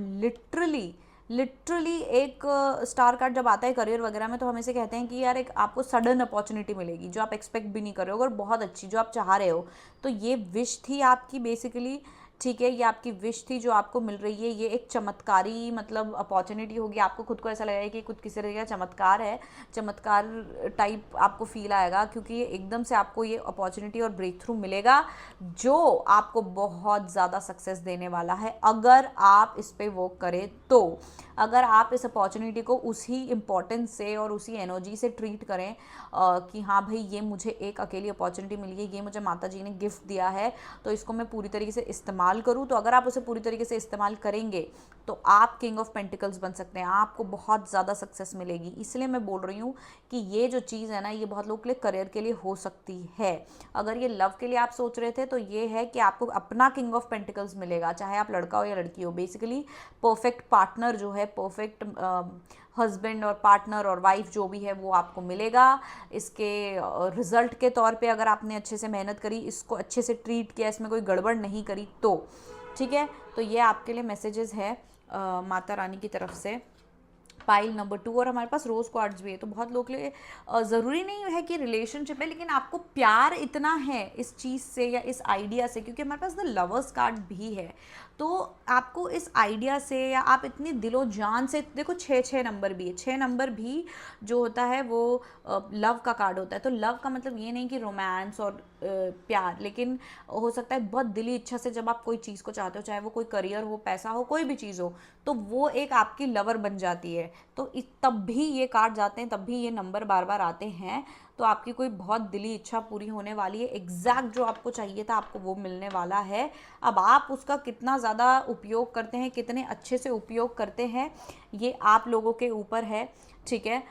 लिटरली एक स्टार कार्ड जब आता है करियर वगैरह में, तो हम इसे कहते हैं कि यार एक आपको सडन अपॉर्चुनिटी मिलेगी जो आप एक्सपेक्ट भी नहीं कर रहे हो, और बहुत अच्छी, जो आप चाह रहे हो। तो ये विश थी आपकी बेसिकली, ठीक है, ये आपकी विश थी जो आपको मिल रही है, ये एक चमत्कारी मतलब अपॉर्चुनिटी होगी, आपको खुद को ऐसा लगेगा कि कुछ किसी तरह का चमत्कार है, चमत्कार टाइप आपको फील आएगा, क्योंकि ये एकदम से आपको ये अपॉर्चुनिटी और ब्रेक थ्रू मिलेगा जो आपको बहुत ज़्यादा सक्सेस देने वाला है अगर आप इस पर वर्क करें तो। अगर आप इस अपॉर्चुनिटी को उसी इम्पोर्टेंस से और उसी एनर्जी से ट्रीट करें कि हाँ भाई ये मुझे एक अकेली अपॉर्चुनिटी मिली है, ये मुझे माता जी ने गिफ्ट दिया है, तो इसको मैं पूरी तरीके से इस्तेमाल करूँ, तो अगर आप उसे पूरी तरीके से इस्तेमाल करेंगे तो आप किंग ऑफ पेंटिकल्स बन सकते हैं, आपको बहुत ज़्यादा सक्सेस मिलेगी। इसलिए मैं बोल रही हूँ कि ये जो चीज़ है ना, ये बहुत लोगों के लिए करियर के लिए हो सकती है। अगर ये लव के लिए आप सोच रहे थे तो ये है कि आपको अपना किंग ऑफ पेंटिकल्स मिलेगा, चाहे आप लड़का हो या लड़की हो। बेसिकली परफेक्ट पार्टनर जो है, परफेक्ट हस्बैंड और पार्टनर और वाइफ जो भी है वो आपको मिलेगा। इसके रिजल्ट के तौर पे अगर आपने अच्छे से मेहनत करी, इसको अच्छे से ट्रीट किया, इसमें कोई गड़बड़ नहीं करी तो ठीक है। तो ये आपके लिए मैसेजेस है माता रानी की तरफ से। पाइल नंबर 2, और हमारे पास रोज़ क्वार्ट्ज भी है। तो बहुत लोग के लिए ज़रूरी नहीं है कि रिलेशनशिप है, लेकिन आपको प्यार इतना है इस चीज़ से या इस आइडिया से, क्योंकि हमारे पास द लवर्स कार्ड भी है, तो आपको इस आइडिया से या आप इतनी दिलो जान से, देखो 6 नंबर भी है, 6 नंबर भी जो होता है वो लव का कार्ड होता है। तो लव का मतलब ये नहीं कि रोमांस और प्यार, लेकिन हो सकता है बहुत दिली इच्छा से जब आप कोई चीज़ को चाहते हो, चाहे वो कोई करियर हो, पैसा हो, कोई भी चीज़ हो, तो वो एक आपकी लवर बन जाती है। तो तब भी ये कार्ड जाते हैं, तब भी ये नंबर बार बार आते हैं, तो आपकी कोई बहुत दिली इच्छा पूरी होने वाली है। एग्जैक्ट जो आपको चाहिए था आपको वो मिलने वाला है। अब आप उसका कितना ज़्यादा उपयोग करते हैं, कितने अच्छे से उपयोग करते हैं, ये आप लोगों के ऊपर है, ठीक है।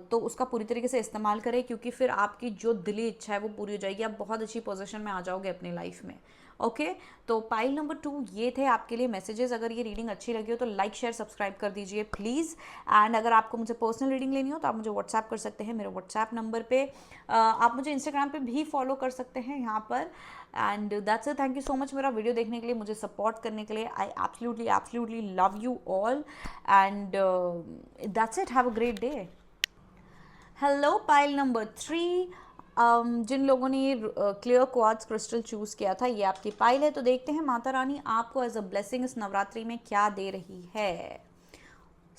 तो उसका पूरी तरीके से इस्तेमाल करें, क्योंकि फिर आपकी जो दिली इच्छा है वो पूरी हो जाएगी, आप बहुत अच्छी पोजीशन में आ जाओगे अपनी लाइफ में। ओके, तो पाइल नंबर 2 ये थे आपके लिए मैसेजेस। अगर ये रीडिंग अच्छी लगी हो तो लाइक शेयर सब्सक्राइब कर दीजिए प्लीज़। एंड अगर आपको मुझे पर्सनल रीडिंग लेनी हो तो आप मुझे व्हाट्सएप कर सकते हैं मेरे व्हाट्सएप नंबर पे। आप मुझे इंस्टाग्राम पे भी फॉलो कर सकते हैं यहाँ पर। And that's it, thank you so much मेरा वीडियो देखने के लिए, मुझे सपोर्ट करने के लिए। I absolutely love you all and that's it, have a great day. Hello pile number 3, जिन लोगों ने ये क्लियर क्वार्ट्ज क्रिस्टल चूज़ किया था, ये आपकी पाइल है। तो देखते हैं माता रानी आपको एज अ ब्लेसिंग इस नवरात्रि में क्या दे रही है।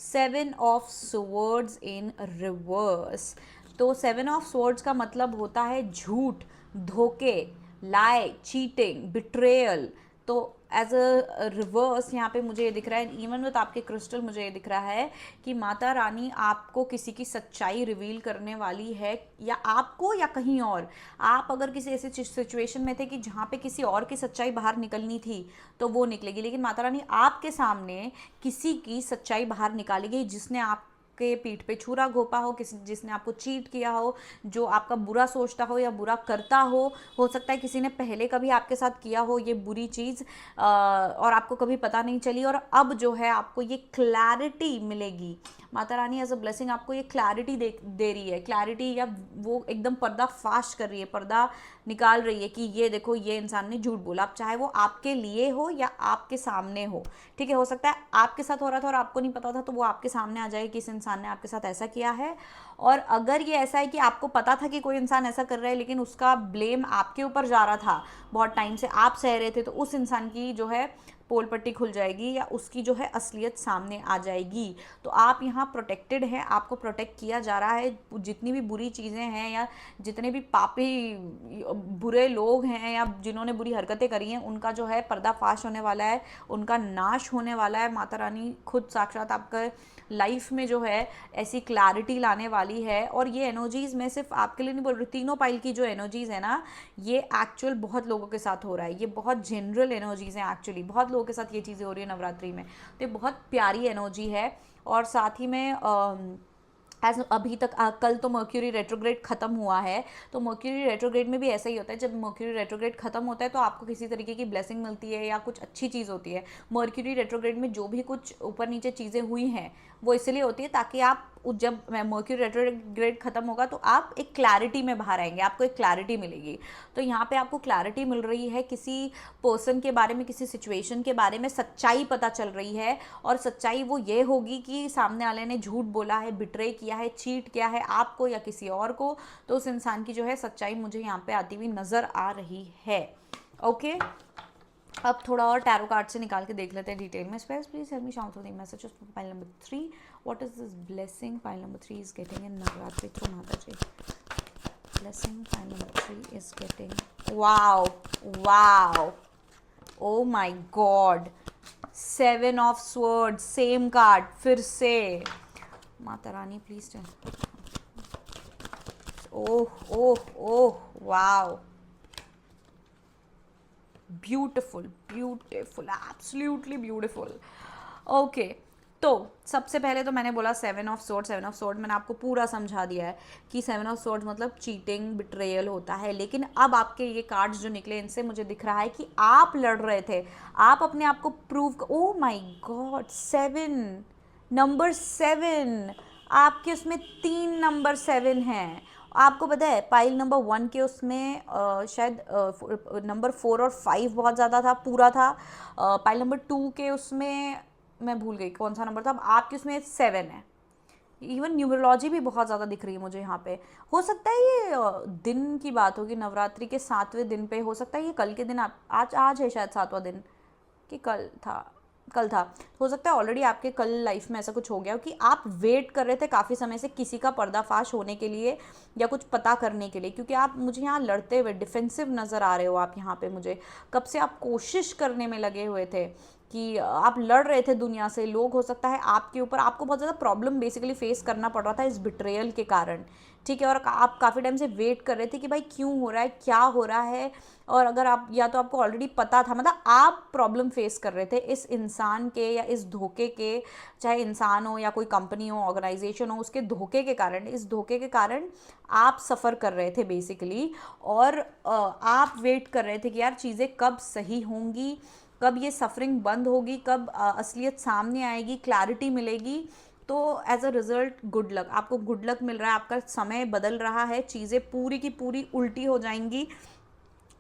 7 ऑफ स्वर्ड्स इन रिवर्स। तो 7 ऑफ स्वर्ड्स का मतलब होता है झूठ, धोखे, लाई, चीटिंग, बिट्रेयल। तो एज अ रिवर्स यहाँ पे मुझे ये दिख रहा है, इवन विथ आपके क्रिस्टल मुझे ये दिख रहा है कि माता रानी आपको किसी की सच्चाई रिवील करने वाली है, या आपको या कहीं और। आप अगर किसी ऐसी सिचुएशन में थे कि जहाँ पे किसी और की सच्चाई बाहर निकलनी थी तो वो निकलेगी, लेकिन माता रानी आपके सामने किसी की सच्चाई बाहर निकालेगी जिसने आप के पीठ पे छुरा घोपा हो, किसी जिसने आपको चीट किया हो, जो आपका बुरा सोचता हो या बुरा करता हो सकता है किसी ने पहले कभी आपके साथ किया हो ये बुरी चीज़ और आपको कभी पता नहीं चली, और अब जो है आपको ये क्लैरिटी मिलेगी। Mata Rani as a blessing आपको ये क्लैरिटी दे रही है, क्लैरिटी, या वो एकदम पर्दा फाश कर रही है, पर्दा निकाल रही है कि ये देखो ये इंसान ने झूठ बोला। अब चाहे वो आपके लिए हो या आपके सामने हो, ठीक है, हो सकता है आपके साथ हो रहा था और आपको नहीं पता था, तो वो आपके सामने आ जाए कि इस इंसान ने आपके साथ ऐसा किया है। और अगर ये ऐसा है कि आपको पता था कि कोई इंसान ऐसा कर रहा है, लेकिन उसका ब्लेम आपके ऊपर जा रहा था, बहुत टाइम से आप सह रहे थे, तो उस इंसान की जो है पोल पट्टी खुल जाएगी, या उसकी जो है असलियत सामने आ जाएगी। तो आप यहाँ प्रोटेक्टेड हैं, आपको प्रोटेक्ट किया जा रहा है। जितनी भी बुरी चीज़ें हैं या जितने भी पापी बुरे लोग हैं या जिन्होंने बुरी हरकतें करी हैं, उनका जो है पर्दाफाश होने वाला है, उनका नाश होने वाला है। माता रानी खुद साक्षात आपका लाइफ में जो है ऐसी क्लैरिटी लाने वाली है। और ये एनर्जीज़ मैं सिर्फ आपके लिए नहीं बोल रही, तीनों पाइल की जो एनर्जीज़ है ना, ये एक्चुअल बहुत लोगों के साथ हो रहा है, ये बहुत जनरल एनर्जीज़ हैं एक्चुअली, बहुत लोगों के साथ ये चीज़ें हो रही है नवरात्रि में। तो ये बहुत प्यारी एनर्जी है। और साथ ही में अभी तक कल तो मर्क्यूरी रेट्रोग्रेड खत्म हुआ है, तो मर्क्यूरी रेट्रोग्रेड में भी ऐसा ही होता है, जब मर्क्यूरी रेट्रोग्रेड खत्म होता है तो आपको किसी तरीके की ब्लेसिंग मिलती है या कुछ अच्छी चीज़ होती है। मर्क्यूरी रेट्रोग्रेड में जो भी कुछ ऊपर नीचे चीज़ें हुई हैं वो इसलिए होती है ताकि आप जब मर्क्यूरी रेट्रोग्रेड खत्म होगा तो आप एक क्लैरिटी में बाहर आएंगे, आपको एक क्लैरिटी मिलेगी। तो यहाँ पे आपको क्लैरिटी मिल रही है, किसी पर्सन के बारे में, किसी सिचुएशन के बारे में सच्चाई पता चल रही है। और सच्चाई वो ये होगी कि सामने वाले ने झूठ बोला है, बिट्रे किया है, चीट किया है आपको या किसी और को, तो उस इंसान की जो है सच्चाई मुझे यहाँ पे आती हुई नज़र आ रही है। ओके, अब थोड़ा और टैरो कार्ड से निकाल के देख लेते हैं डिटेल में. Space please help me shout through the messages for pile number 3. What is this blessing pile number 3 is getting in Navratri through Mata ji. Blessing pile number 3 is getting. Wow wow, oh my God, 7 of swords, same card फिर से. Mata Rani please tell. Oh oh oh, wow, beautiful beautiful, absolutely beautiful. Okay, तो सबसे पहले तो मैंने बोला 7 of sword. 7 of sword मैंने आपको पूरा समझा दिया है कि 7 ऑफ सोर्ड मतलब चीटिंग, बिट्रेयल होता है. लेकिन अब आपके ये कार्ड्स जो निकले इनसे मुझे दिख रहा है कि आप लड़ रहे थे, आप अपने आप को prove. O my God, 7, number 7, आपके उसमें 3 नंबर 7 हैं. आपको पता है पाइल नंबर 1 के उसमें शायद नंबर 4 और 5 बहुत ज़्यादा था, पूरा था. पाइल नंबर 2 के उसमें मैं भूल गई कौन सा नंबर था. अब आपके उसमें 7 है. इवन न्यूमरोलॉजी भी बहुत ज़्यादा दिख रही है मुझे यहाँ पे. हो सकता है ये दिन की बात होगी, नवरात्रि के 7वें दिन पे. हो सकता है ये कल के दिन, आज है शायद 7वां दिन, कि कल था. हो सकता है ऑलरेडी आपके कल लाइफ में ऐसा कुछ हो गया हो कि आप वेट कर रहे थे काफ़ी समय से किसी का पर्दाफाश होने के लिए या कुछ पता करने के लिए. क्योंकि आप मुझे यहाँ लड़ते हुए डिफेंसिव नज़र आ रहे हो. आप यहाँ पे मुझे कब से आप कोशिश करने में लगे हुए थे कि आप लड़ रहे थे दुनिया से. लोग हो सकता है आपके ऊपर, आपको बहुत ज़्यादा प्रॉब्लम बेसिकली फेस करना पड़ रहा था इस बिट्रेयल के कारण. ठीक है, और आप काफ़ी टाइम से वेट कर रहे थे कि भाई क्यों हो रहा है, क्या हो रहा है. और अगर आप, या तो आपको ऑलरेडी पता था, मतलब आप प्रॉब्लम फेस कर रहे थे इस इंसान के या इस धोखे के, चाहे इंसान हो या कोई कंपनी हो, ऑर्गेनाइजेशन हो, उसके धोखे के कारण, इस धोखे के कारण आप सफ़र कर रहे थे बेसिकली. और आप वेट कर रहे थे कि यार चीज़ें कब सही होंगी, कब ये सफरिंग बंद होगी, कब असलियत सामने आएगी, क्लैरिटी मिलेगी. तो as a result good luck, आपको गुड लक मिल रहा है. आपका समय बदल रहा है, चीज़ें पूरी की पूरी उल्टी हो जाएंगी.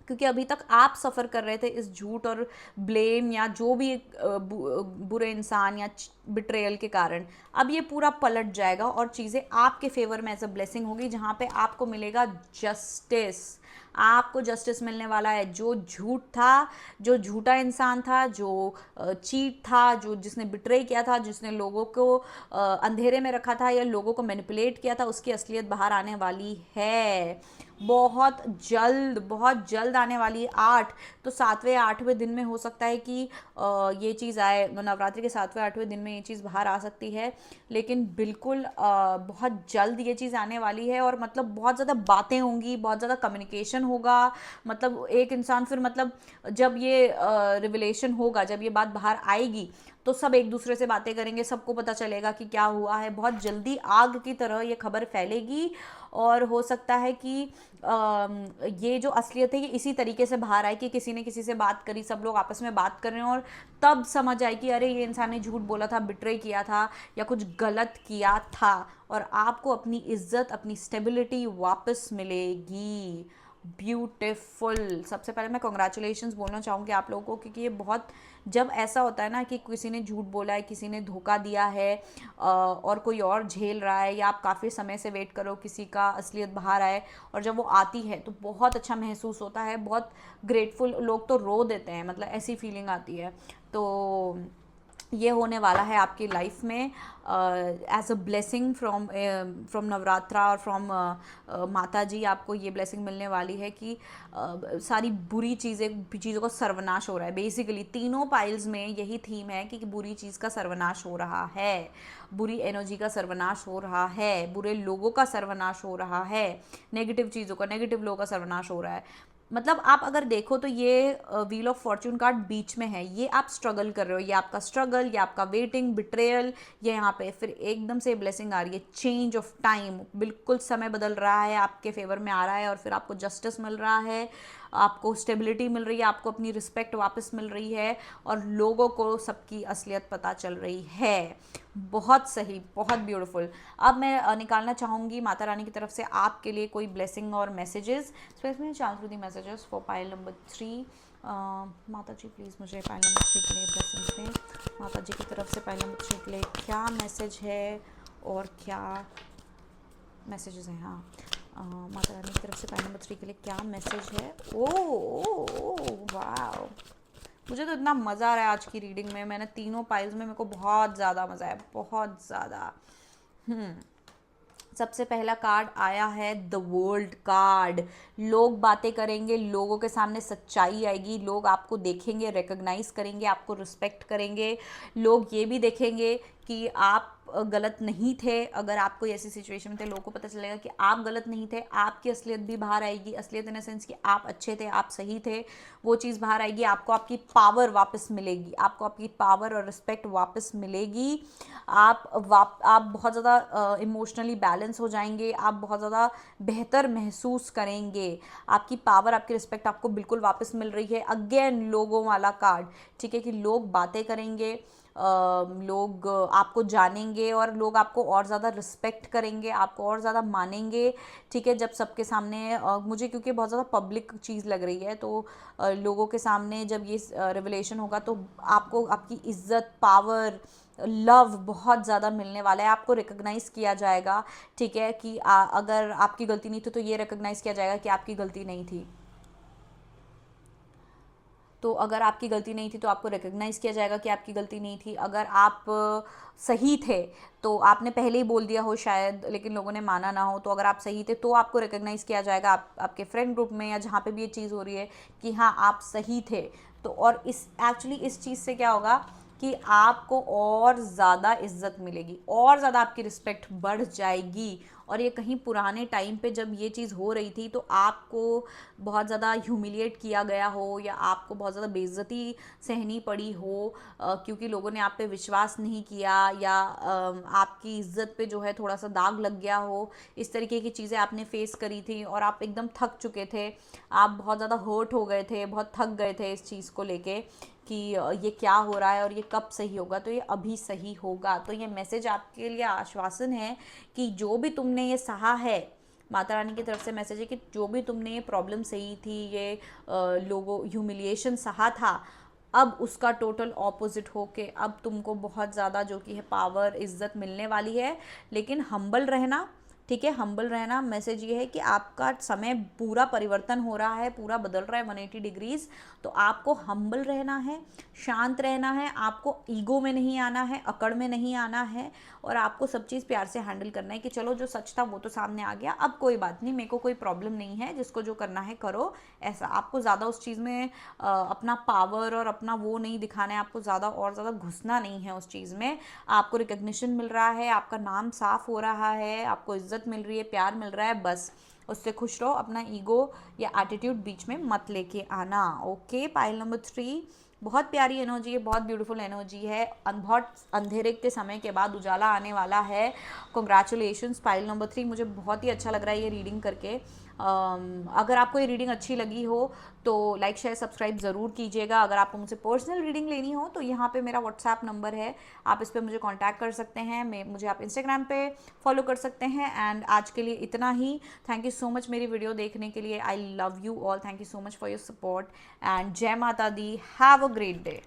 क्योंकि अभी तक आप सफ़र कर रहे थे इस झूठ और ब्लेम या जो भी बुरे इंसान या बिट्रेयल के कारण. अब ये पूरा पलट जाएगा और चीज़ें आपके फेवर में एज अ ब्लेसिंग होगी, जहाँ पे आपको मिलेगा जस्टिस. आपको जस्टिस मिलने वाला है. जो झूठ था, जो झूठा इंसान था, जो चीट था, जो जिसने बिट्रे किया था, जिसने लोगों को अंधेरे में रखा था या लोगों को मैनिपुलेट किया था, उसकी असलियत बाहर आने वाली है. बहुत जल्द आने वाली है. 8, तो 7वें 8वें दिन में हो सकता है कि ये चीज़ आए. नवरात्रि के 7वें 8वें दिन में ये चीज़ बाहर आ सकती है. लेकिन बिल्कुल बहुत जल्द ये चीज़ आने वाली है. और मतलब बहुत ज़्यादा बातें होंगी, बहुत ज़्यादा कम्युनिकेशन होगा. मतलब एक इंसान फिर, मतलब जब ये रिविलेशन होगा, जब ये बात बाहर आएगी, तो सब एक दूसरे से बातें करेंगे, सबको पता चलेगा कि क्या हुआ है. बहुत जल्दी आग की तरह ये खबर फैलेगी. और हो सकता है कि ये जो असलियत है ये इसी तरीके से बाहर आए कि किसी ने किसी से बात करी, सब लोग आपस में बात कर रहे हैं और तब समझ आए कि अरे ये इंसान ने झूठ बोला था, बिट्रे किया था या कुछ गलत किया था. और आपको अपनी इज्जत, अपनी स्टेबिलिटी वापस मिलेगी. ब्यूटिफुल. सबसे पहले मैं कॉन्ग्रेचुलेशंस बोलना चाहूँगी आप लोगों को, क्योंकि ये बहुत, जब ऐसा होता है ना कि किसी ने झूठ बोला है, किसी ने धोखा दिया है और कोई और झेल रहा है, या आप काफ़ी समय से वेट करो किसी का असलियत बाहर आए, और जब वो आती है तो बहुत अच्छा महसूस होता है, बहुत ग्रेटफुल. लोग तो रो देते हैं, मतलब ऐसी फीलिंग आती है. तो ये होने वाला है आपकी लाइफ में as a blessing from Navratra और फ्रॉम माता जी. आपको ये ब्लेसिंग मिलने वाली है कि सारी बुरी चीज़ों का सर्वनाश हो रहा है. बेसिकली तीनों पाइल्स में यही थीम है कि बुरी चीज़ का सर्वनाश हो रहा है, बुरी एनर्जी का सर्वनाश हो रहा है, बुरे लोगों का सर्वनाश हो रहा है, नेगेटिव चीज़ों का, नेगेटिव लोगों का सर्वनाश हो रहा है. मतलब आप अगर देखो तो ये व्हील ऑफ फॉर्च्यून कार्ड बीच में है. ये आप स्ट्रगल कर रहे हो, ये आपका स्ट्रगल, ये आपका वेटिंग, बिट्रेयल, ये यहाँ पे फिर एकदम से ब्लेसिंग आ रही है. चेंज ऑफ टाइम, बिल्कुल समय बदल रहा है, आपके फेवर में आ रहा है. और फिर आपको जस्टिस मिल रहा है, आपको स्टेबिलिटी मिल रही है, आपको अपनी रिस्पेक्ट वापस मिल रही है, और लोगों को सबकी असलियत पता चल रही है. बहुत सही, बहुत ब्यूटीफुल. अब मैं निकालना चाहूँगी माता रानी की तरफ से आपके लिए कोई ब्लेसिंग और messages. Specially chance through the messages for pile number 3. माता जी प्लीज़ मुझे पाइल नंबर 3 के लिए ब्लेसिंग्स दें. माता जी की तरफ से पाइल नंबर 3 के लिए क्या मैसेज है और क्या मैसेजेस हैं. हाँ, माता रानी की तरफ से पाइल नंबर 3 के लिए क्या मैसेज है. ओ वाह, मुझे तो इतना मज़ा आ रहा है आज की रीडिंग में, मैंने तीनों पाइल्स में मेरे को बहुत ज़्यादा मज़ा आया, बहुत ज़्यादा। सबसे पहला कार्ड आया है द वर्ल्ड कार्ड। लोग बातें करेंगे, लोगों के सामने सच्चाई आएगी, लोग आपको देखेंगे, रिकॉग्नाइज करेंगे, आपको रिस्पेक्ट करेंगे। लोग ये भी देखेंगे कि आप गलत नहीं थे। अगर आप कोई ऐसी सिचुएशन में थे, लोगों को पता चलेगा कि आप गलत नहीं थे, आपकी असलियत भी बाहर आएगी। असलियत इन द सेंस कि आप अच्छे थे, आप सही थे, वो चीज़ बाहर आएगी। आपको आपकी पावर वापस मिलेगी, आपको आपकी पावर और रिस्पेक्ट वापस मिलेगी। आप बहुत ज़्यादा इमोशनली बैलेंस हो जाएंगे, आप बहुत ज़्यादा बेहतर महसूस करेंगे। आपकी पावर, आपकी रिस्पेक्ट आपको बिल्कुल वापस मिल रही है। अगेन लोगों वाला कार्ड, ठीक है, कि लोग बातें करेंगे, लोग आपको जानेंगे और लोग आपको और ज़्यादा रिस्पेक्ट करेंगे, आपको और ज़्यादा मानेंगे, ठीक है, जब सबके सामने मुझे क्योंकि बहुत ज़्यादा पब्लिक चीज़ लग रही है, तो लोगों के सामने जब ये रिवलेशन होगा तो आपको आपकी इज्जत, पावर, लव बहुत ज़्यादा मिलने वाला है। आपको रिकॉग्नाइज किया जाएगा, ठीक है, कि अगर आपकी गलती नहीं थी तो ये रिकॉग्नाइज किया जाएगा कि आपकी गलती नहीं थी। तो अगर आपकी गलती नहीं थी तो आपको रिकॉग्नाइज़ किया जाएगा कि आपकी गलती नहीं थी। अगर आप सही थे तो आपने पहले ही बोल दिया हो शायद, लेकिन लोगों ने माना ना हो, तो अगर आप सही थे तो आपको रिकॉग्नाइज़ किया जाएगा आपके फ्रेंड ग्रुप में या जहाँ पे भी ये चीज़ हो रही है कि हाँ आप सही थे। तो और इस चीज़ से क्या होगा कि आपको और ज़्यादा इज्जत मिलेगी, और ज़्यादा आपकी रिस्पेक्ट बढ़ जाएगी। और ये कहीं पुराने टाइम पे जब ये चीज़ हो रही थी तो आपको बहुत ज़्यादा ह्यूमिलिएट किया गया हो या आपको बहुत ज़्यादा बेइज्जती सहनी पड़ी हो, क्योंकि लोगों ने आप पे विश्वास नहीं किया या आपकी इज्जत पे जो है थोड़ा सा दाग लग गया हो, इस तरीके की चीज़ें आपने फेस करी थी और आप एकदम थक चुके थे, आप बहुत ज़्यादा हर्ट हो गए थे, बहुत थक गए थे इस चीज़ को लेके कि ये क्या हो रहा है और ये कब सही होगा। तो ये अभी सही होगा। तो ये मैसेज आपके लिए आश्वासन है कि जो भी तुमने ये सहा है, माता रानी की तरफ से मैसेज है कि जो भी तुमने ये प्रॉब्लम सही थी, ये लोगों ह्यूमिलिएशन सहा था, अब उसका टोटल ऑपोजिट होके अब तुमको बहुत ज़्यादा जो कि है पावर, इज्जत मिलने वाली है। लेकिन हम्बल रहना, ठीक है, हम्बल रहना। मैसेज ये है कि आपका समय पूरा परिवर्तन हो रहा है, पूरा बदल रहा है 180 डिग्रीज। तो आपको हम्बल रहना है, शांत रहना है, आपको ईगो में नहीं आना है, अकड़ में नहीं आना है, और आपको सब चीज़ प्यार से हैंडल करना है कि चलो जो सच था वो तो सामने आ गया, अब कोई बात नहीं, मेरे को कोई प्रॉब्लम नहीं है, जिसको जो करना है करो। ऐसा आपको ज़्यादा उस चीज़ में अपना पावर और अपना वो नहीं दिखाना है, आपको ज़्यादा और ज़्यादा घुसना नहीं है उस चीज़ में। आपको रिकग्निशन मिल रहा है, आपका नाम साफ हो रहा है, आपको इज्जत मिल रही है, प्यार मिल रहा है, बस उससे खुश रहो। अपना ईगो या एटीट्यूड बीच में मत लेके आना। ओके, पाइल नंबर 3, बहुत प्यारी एनर्जी है, बहुत ब्यूटीफुल एनर्जी है। बहुत अंधेरे के समय के बाद उजाला आने वाला है। कॉन्ग्रेचुलेशंस पाइल नंबर 3, मुझे बहुत ही अच्छा लग रहा है ये रीडिंग करके। अगर आपको ये रीडिंग अच्छी लगी हो तो लाइक, शेयर, सब्सक्राइब ज़रूर कीजिएगा। अगर आपको मुझसे पर्सनल रीडिंग लेनी हो तो यहाँ पे मेरा व्हाट्सएप नंबर है, आप इस पर मुझे कांटेक्ट कर सकते हैं। मुझे आप इंस्टाग्राम पे फॉलो कर सकते हैं। एंड आज के लिए इतना ही। थैंक यू सो मच मेरी वीडियो देखने के लिए। I love you all, thank you so much for your support and जय Mata Di. Have a great day.